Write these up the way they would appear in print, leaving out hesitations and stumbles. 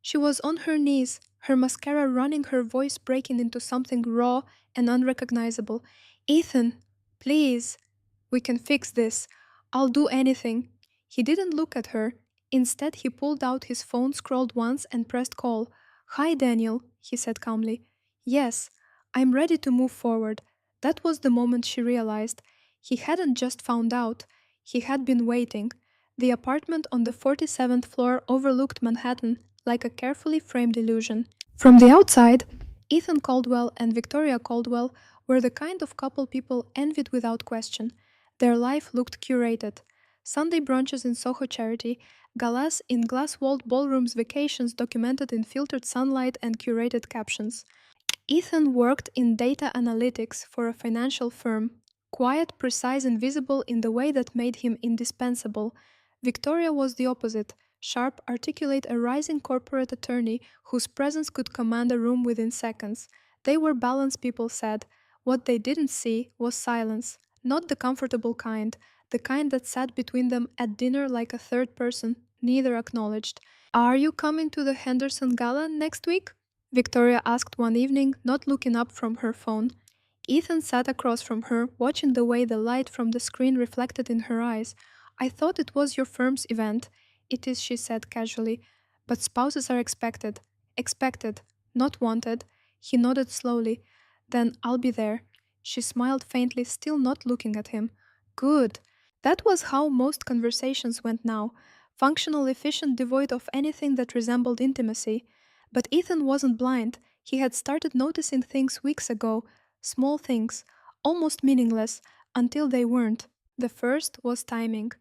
She was on her knees, her mascara running, her voice breaking into something raw and unrecognizable. Ethan, please, we can fix this. I'll do anything. He didn't look at her. Instead, he pulled out his phone, scrolled once, and pressed call. Hi, Daniel, he said calmly. Yes, I'm ready to move forward. That was the moment she realized. He hadn't just found out, he had been waiting. The apartment on the 47th floor overlooked Manhattan like a carefully framed illusion. From the outside, Ethan Caldwell and Victoria Caldwell were the kind of couple people envied without question. Their life looked curated. Sunday brunches in Soho Charity, galas in glass-walled ballrooms, vacations documented in filtered sunlight and curated captions. Ethan worked in data analytics for a financial firm, quiet, precise, and visible in the way that made him indispensable. Victoria was the opposite, sharp, articulate, a rising corporate attorney whose presence could command a room within seconds. They were balanced people said. What they didn't see was silence, not the comfortable kind, the kind that sat between them at dinner like a third person, neither acknowledged. Are you coming to the Henderson Gala next week? Victoria asked one evening, not looking up from her phone. Ethan sat across from her, watching the way the light from the screen reflected in her eyes. I thought it was your firm's event. It is, she said casually. But spouses are expected. Expected, not wanted. He nodded slowly. Then I'll be there. She smiled faintly, still not looking at him. Good. That was how most conversations went now. Functional, efficient, devoid of anything that resembled intimacy. But Ethan wasn't blind. He had started noticing things weeks ago, small things, almost meaningless, until they weren't. The first was timing.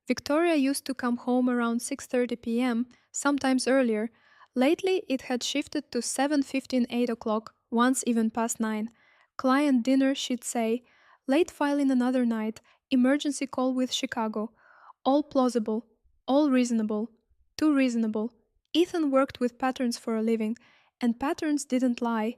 Victoria used to come home around 6:30 p.m., sometimes earlier. Lately, it had shifted to 7:15, 8 o'clock, once even past 9. Client dinner, she'd say. Late filing another night. Emergency call with Chicago. All plausible. All reasonable. Too reasonable. Ethan worked with patterns for a living, and patterns didn't lie.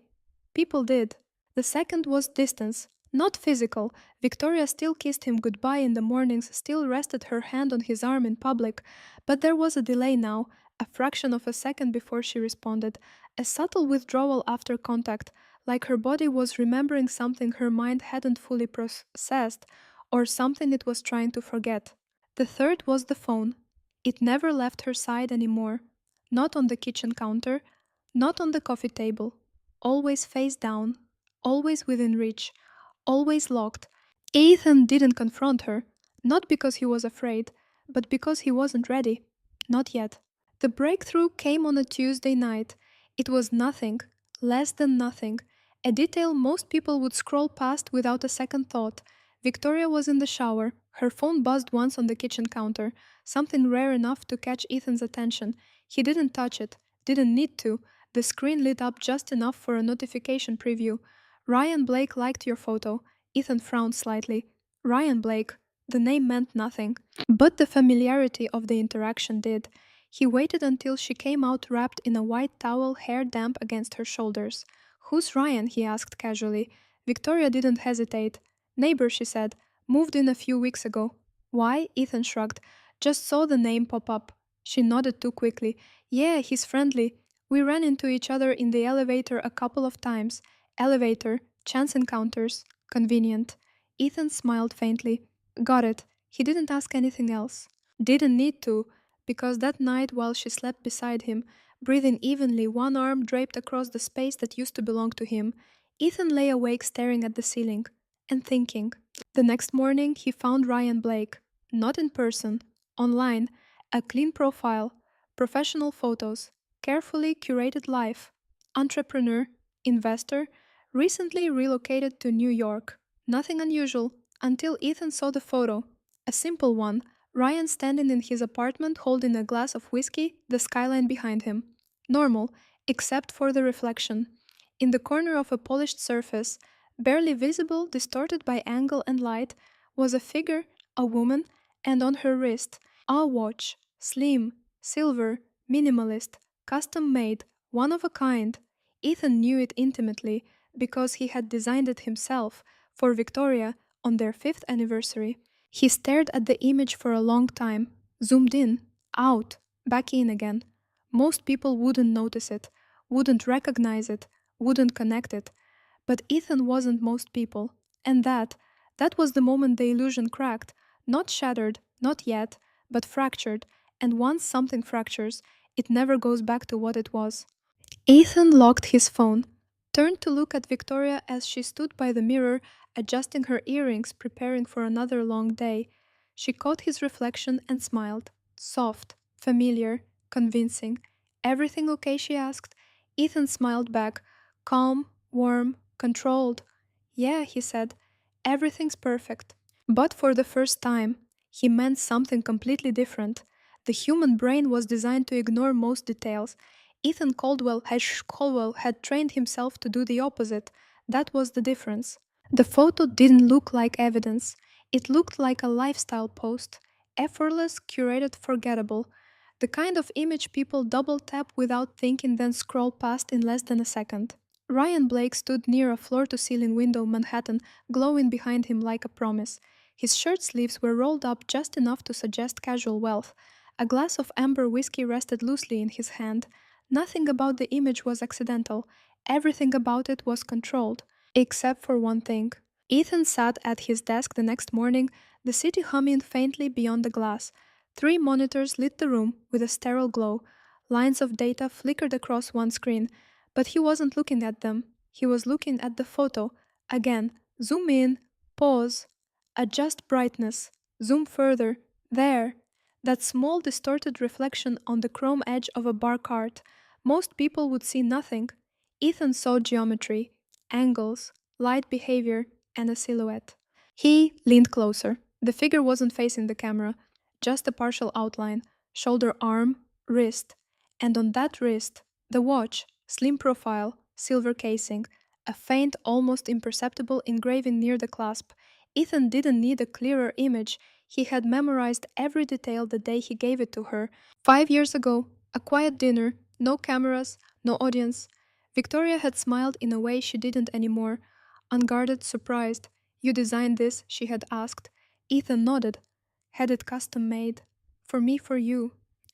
People did. The second was distance. Not physical. Victoria still kissed him goodbye in the mornings, still rested her hand on his arm in public. But there was a delay now, a fraction of a second before she responded, a subtle withdrawal after contact, like her body was remembering something her mind hadn't fully processed, or something it was trying to forget. The third was the phone. It never left her side anymore. Not on the kitchen counter, not on the coffee table. Always face down, always within reach, always locked. Ethan didn't confront her, not because he was afraid, but because he wasn't ready. Not yet. The breakthrough came on a Tuesday night. It was nothing, less than nothing, a detail most people would scroll past without a second thought. Victoria was in the shower. Her phone buzzed once on the kitchen counter, something rare enough to catch Ethan's attention. He didn't touch it, didn't need to. The screen lit up just enough for a notification preview. Ryan Blake liked your photo. Ethan frowned slightly. Ryan Blake. The name meant nothing. But the familiarity of the interaction did. He waited until she came out wrapped in a white towel, hair damp against her shoulders. Who's Ryan? He asked casually. Victoria didn't hesitate. Neighbor, she said. Moved in a few weeks ago. Why? Ethan shrugged. Just saw the name pop up. She nodded too quickly. Yeah, he's friendly. We ran into each other in the elevator a couple of times. Elevator, chance encounters, convenient. Ethan smiled faintly. Got it. He didn't ask anything else. Didn't need to, because that night while she slept beside him, breathing evenly, one arm draped across the space that used to belong to him, Ethan lay awake staring at the ceiling and thinking. The next morning, he found Ryan Blake. Not in person, online, a clean profile, professional photos, carefully curated life, entrepreneur, investor, recently relocated to New York. Nothing unusual until Ethan saw the photo. A simple one, Ryan standing in his apartment holding a glass of whiskey, the skyline behind him. Normal, except for the reflection. In the corner of a polished surface, barely visible, distorted by angle and light, was a figure, a woman, and on her wrist, a watch, slim, silver, minimalist, custom made, one of a kind. Ethan knew it intimately because he had designed it himself for Victoria on their 5th anniversary. He stared at the image for a long time, zoomed in, out, back in again. Most people wouldn't notice it, wouldn't recognize it, wouldn't connect it. But Ethan wasn't most people. And that was the moment the illusion cracked. Not shattered, not yet, but fractured. And once something fractures, it never goes back to what it was. Ethan locked his phone, turned to look at Victoria as she stood by the mirror, adjusting her earrings, preparing for another long day. She caught his reflection and smiled. Soft, familiar, convincing. Everything okay? She asked. Ethan smiled back, calm, warm, controlled. Yeah, he said, everything's perfect. But for the first time, he meant something completely different. The human brain was designed to ignore most details. Caldwell had trained himself to do the opposite. That was the difference. The photo didn't look like evidence. It looked like a lifestyle post. Effortless, curated, forgettable. The kind of image people double tap without thinking, then scroll past in less than a second. Ryan Blake stood near a floor to ceiling window Manhattan, glowing behind him like a promise. His shirt sleeves were rolled up just enough to suggest casual wealth. A glass of amber whiskey rested loosely in his hand. Nothing about the image was accidental. Everything about it was controlled. Except for one thing. Ethan sat at his desk the next morning, the city humming faintly beyond the glass. 3 monitors lit the room with a sterile glow. Lines of data flickered across one screen. But he wasn't looking at them. He was looking at the photo. Again, zoom in, pause, adjust brightness, zoom further. There. That small distorted reflection on the chrome edge of a bar cart. Most people would see nothing. Ethan saw geometry, angles, light behavior, and a silhouette. He leaned closer. The figure wasn't facing the camera, just a partial outline, shoulder, arm, wrist. And on that wrist, the watch, slim profile, silver casing, a faint, almost imperceptible engraving near the clasp. Ethan didn't need a clearer image. He had memorized every detail the day he gave it to her. 5 years ago, a quiet dinner, no cameras, no audience. Victoria had smiled in a way she didn't anymore. Unguarded, surprised. You designed this? She had asked. Ethan nodded. Had it custom made. For me, for you.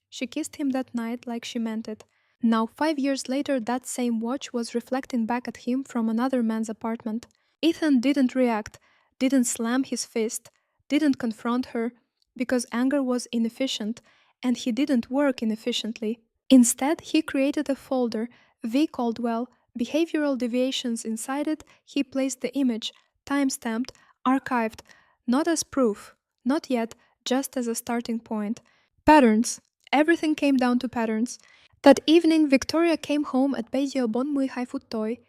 She kissed him that night like she meant it. Now, 5 years later, that same watch was reflecting back at him from another man's apartment. Ethan didn't react, didn't slam his fist, didn't confront her, because anger was inefficient, and he didn't work inefficiently. Instead, he created a folder, V. Caldwell, behavioral deviations. Inside it. He placed the image, time-stamped, archived, not as proof, not yet, just as a starting point. Patterns. Everything came down to patterns. That evening, Victoria came home at Beijio Bonmui Haifuttoi.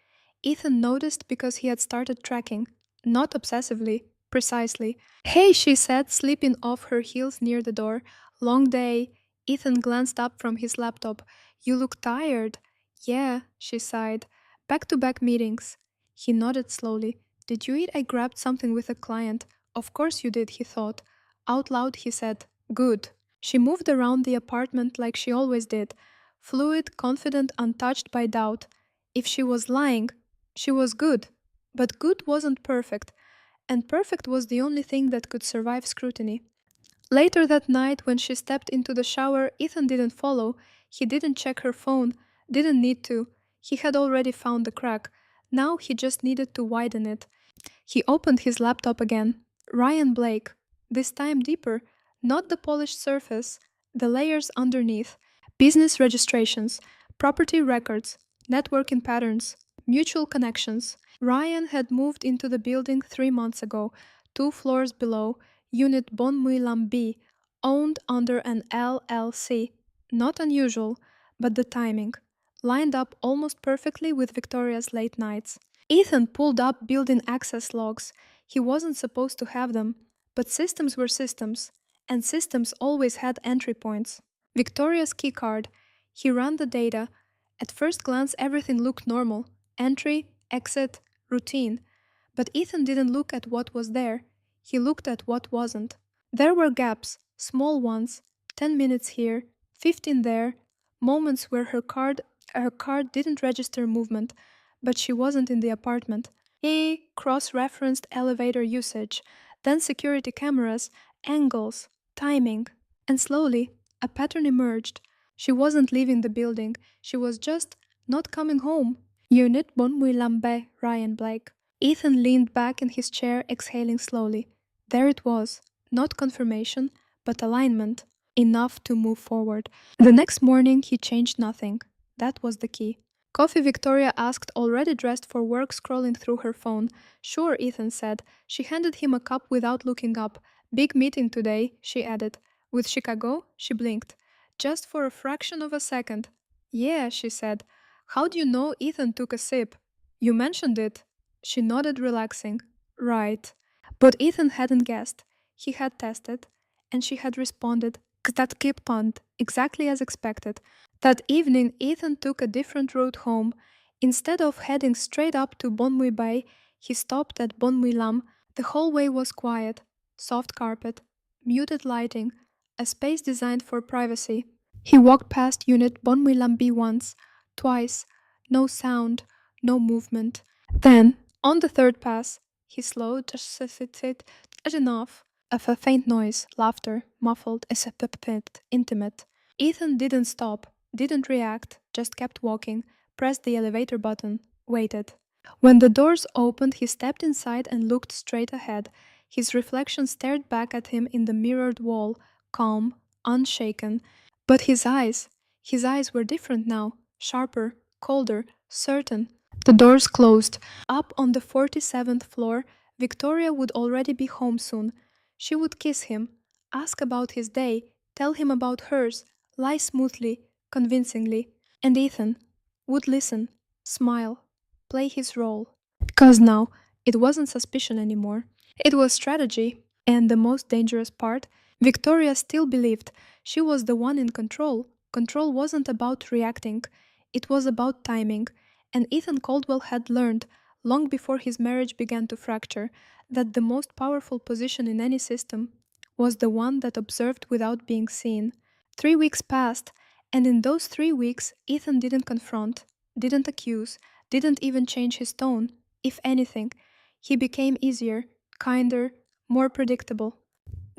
Ethan noticed because he had started tracking. Not obsessively, precisely. Hey, she said, slipping off her heels near the door. Long day. Ethan glanced up from his laptop. You look tired. Yeah, she sighed. Back-to-back meetings. He nodded slowly. Did you eat? I grabbed something with a client. Of course you did, he thought. Out loud, he said, good. She moved around the apartment like she always did. Fluid, confident, untouched by doubt. If she was lying, she was good. But good wasn't perfect. And perfect was the only thing that could survive scrutiny. Later that night, when she stepped into the shower, Ethan didn't follow. He didn't check her phone. Didn't need to. He had already found the crack. Now he just needed to widen it. He opened his laptop again. Ryan Blake. This time deeper. Not the polished surface. The layers underneath. Business registrations. Property records. Networking patterns. Mutual connections. Ryan had moved into the building 3 months ago, 2 floors below, Unit Bon Muilam B, owned under an LLC. Not unusual, but the timing. Lined up almost perfectly with Victoria's late nights. Ethan pulled up building access logs. He wasn't supposed to have them, but systems were systems, and systems always had entry points. Victoria's keycard. He ran the data. At first glance, everything looked normal. Entry, exit, routine. But Ethan didn't look at what was there. He looked at what wasn't. There were gaps, small ones, 10 minutes here, 15 there, moments where her card didn't register movement, but she wasn't in the apartment. He cross-referenced elevator usage, then security cameras, angles, timing, and slowly a pattern emerged. She wasn't leaving the building, she was just not coming home. Unit Bon Muy Lambe, Ryan Blake. Ethan leaned back in his chair, exhaling slowly. There it was. Not confirmation, but alignment. Enough to move forward. The next morning, he changed nothing. That was the key. Coffee, Victoria asked, already dressed for work, scrolling through her phone. Sure, Ethan said. She handed him a cup without looking up. Big meeting today, she added. With Chicago? She blinked. Just for a fraction of a second. Yeah, she said. How do you know Ethan took a sip? You mentioned it. She nodded, relaxing. Right. But Ethan hadn't guessed. He had tested, and she had responded, that punt, exactly as expected. That evening, Ethan took a different route home. Instead of heading straight up to Bon Muy Bay, he stopped at Bon Muy Lam. The hallway was quiet, soft carpet, muted lighting, a space designed for privacy. He walked past unit Bon Muy Lam B once, twice, no sound, no movement. Then, on the third pass, he slowed just enough of a faint noise, laughter, muffled, as a bit intimate. Ethan didn't stop, didn't react, just kept walking, pressed the elevator button, waited. When the doors opened, he stepped inside and looked straight ahead. His reflection stared back at him in the mirrored wall, calm, unshaken. But his eyes were different now, sharper, colder, certain. The doors closed. Up on the 47th floor, Victoria would already be home soon. She would kiss him, ask about his day, tell him about hers, lie smoothly, convincingly. And Ethan would listen, smile, play his role. Because now, it wasn't suspicion anymore. It was strategy. And the most dangerous part, Victoria still believed she was the one in control. Control wasn't about reacting, it was about timing. And Ethan Caldwell had learned, long before his marriage began to fracture, that the most powerful position in any system was the one that observed without being seen. 3 weeks passed, and in those 3 weeks, Ethan didn't confront, didn't accuse, didn't even change his tone. If anything, he became easier, kinder, more predictable.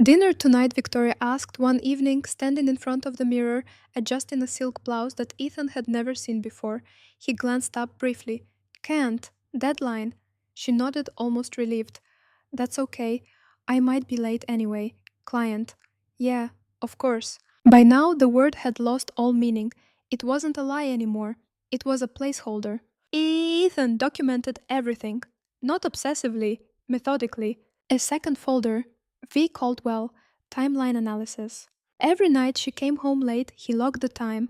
Dinner tonight, Victoria asked one evening, standing in front of the mirror, adjusting a silk blouse that Ethan had never seen before. He glanced up briefly. Can't. Deadline. She nodded, almost relieved. That's okay. I might be late anyway. Client. Yeah, of course. By now, the word had lost all meaning. It wasn't a lie anymore. It was a placeholder. Ethan documented everything. Not obsessively, methodically. A second folder, V. Caldwell, timeline analysis. Every night she came home late, he logged the time.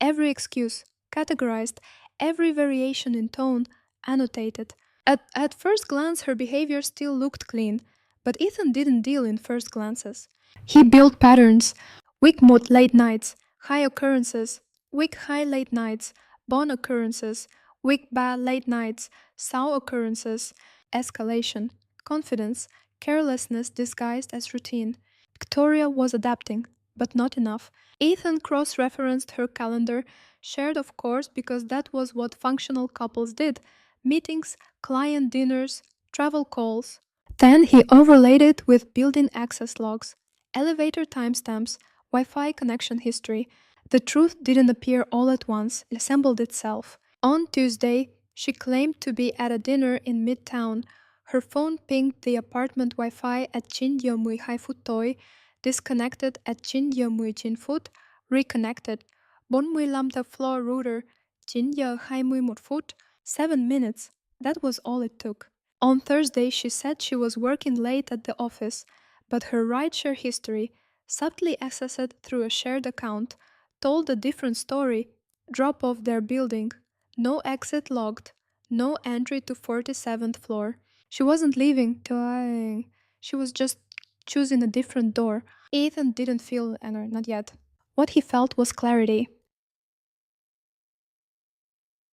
Every excuse, categorized, every variation in tone, annotated. At first glance, her behavior still looked clean, but Ethan didn't deal in first glances. He built patterns, weak mode late nights, high occurrences, weak high late nights, bon occurrences, weak bad late nights, sow occurrences, escalation, confidence, carelessness disguised as routine. Victoria was adapting, but not enough. Ethan cross referenced her calendar, shared, of course, because that was what functional couples did meetings, client dinners, travel calls. Then he overlaid it with building access logs, elevator timestamps, Wi Fi connection history. The truth didn't appear all at once, it assembled itself. On Tuesday, she claimed to be at a dinner in Midtown. Her phone pinged the apartment Wi-Fi at Chindyomui Haifutoi, disconnected at Chindyomui Chinfut, reconnected. Bonmui Lambda floor router, Chindya Haimui Mutfut, 7 minutes. That was all it took. On Thursday, she said she was working late at the office, but her rideshare history, subtly accessed through a shared account, told a different story. Drop off their building. No exit logged. No entry to 47th floor. She wasn't leaving. Dying. She was just choosing a different door. Ethan didn't feel anger, not yet. What he felt was clarity.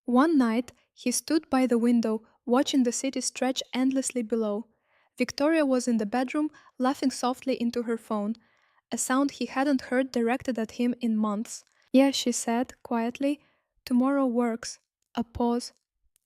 One night, he stood by the window, watching the city stretch endlessly below. Victoria was in the bedroom, laughing softly into her phone, a sound he hadn't heard directed at him in months. Yeah, she said, quietly, tomorrow works. A pause,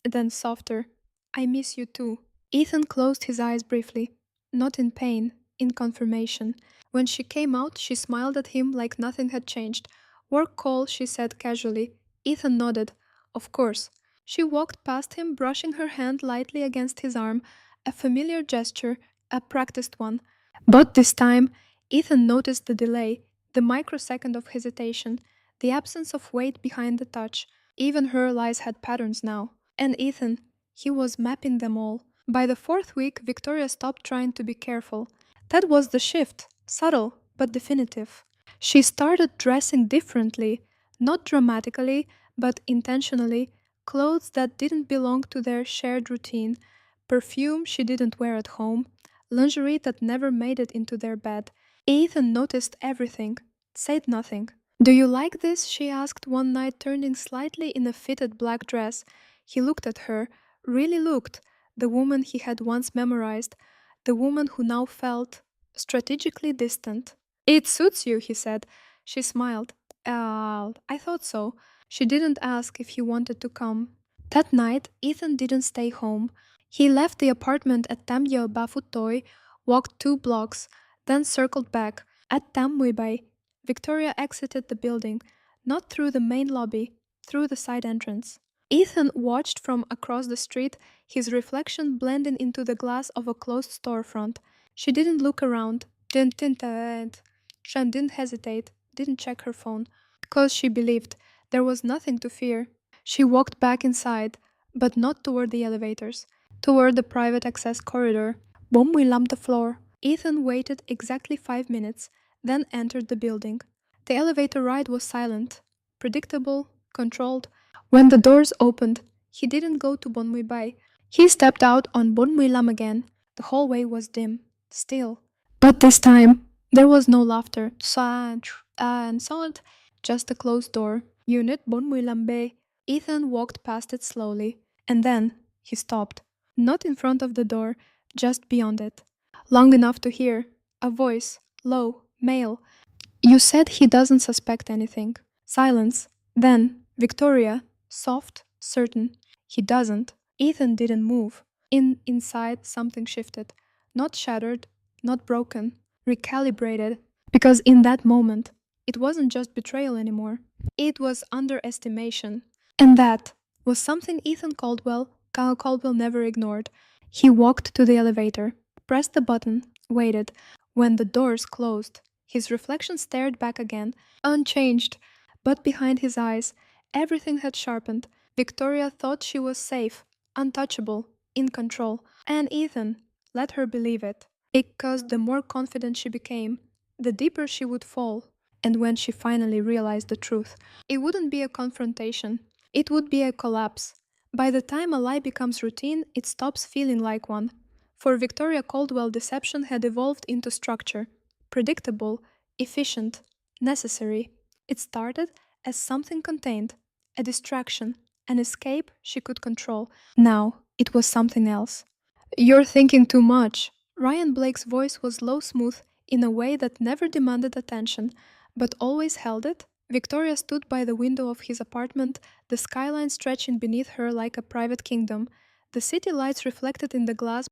then softer. I miss you too. Ethan closed his eyes briefly, not in pain, in confirmation. When she came out, she smiled at him like nothing had changed. Work call, she said casually. Ethan nodded. Of course. She walked past him, brushing her hand lightly against his arm, a familiar gesture, a practiced one. But this time, Ethan noticed the delay, the microsecond of hesitation, the absence of weight behind the touch. Even her lies had patterns now. And Ethan, he was mapping them all. By the fourth week, Victoria stopped trying to be careful. That was the shift, subtle but definitive. She started dressing differently, not dramatically, but intentionally, clothes that didn't belong to their shared routine, perfume she didn't wear at home, lingerie that never made it into their bed. Ethan noticed everything, said nothing. Do you like this? She asked one night, turning slightly in a fitted black dress. He looked at her, really looked, the woman he had once memorized, the woman who now felt strategically distant. It suits you, he said. She smiled. I thought so. She didn't ask if he wanted to come. That night, Ethan didn't stay home. He left the apartment at Tamya Bafutoi, walked 2 blocks, then circled back. At Tamwibai, Victoria exited the building, not through the main lobby, through the side entrance. Ethan watched from across the street, his reflection blending into the glass of a closed storefront. She didn't look around, didn't hesitate, didn't check her phone, because she believed there was nothing to fear. She walked back inside, but not toward the elevators, toward the private access corridor. Boom, we lumped the floor. Ethan waited exactly 5 minutes, then entered the building. The elevator ride was silent, predictable, controlled. When the doors opened, he didn't go to Bonmui Bai. He stepped out on Bonmui Lam again. The hallway was dim, still. But this time, there was no laughter. And sound, just a closed door. Unit Bonmui Lam Bay. Ethan walked past it slowly, and then he stopped. Not in front of the door, just beyond it. Long enough to hear a voice, low, male. You said he doesn't suspect anything. Silence. Then, Victoria, soft, certain. He doesn't. Ethan didn't move. Inside, something shifted. Not shattered, not broken, recalibrated. Because in that moment, it wasn't just betrayal anymore. It was underestimation. And that was something Ethan Caldwell never ignored. He walked to the elevator, pressed the button, waited. When the doors closed, his reflection stared back again, unchanged. But behind his eyes, everything had sharpened. Victoria thought she was safe, untouchable, in control. And Ethan let her believe it. Because the more confident she became, the deeper she would fall. And when she finally realized the truth, it wouldn't be a confrontation, it would be a collapse. By the time a lie becomes routine, it stops feeling like one. For Victoria Caldwell, deception had evolved into structure, predictable, efficient, necessary. It started as something contained, a distraction, an escape she could control. Now, it was something else. You're thinking too much. Ryan Blake's voice was low smooth in a way that never demanded attention, but always held it. Victoria stood by the window of his apartment, the skyline stretching beneath her like a private kingdom. The city lights reflected in the glass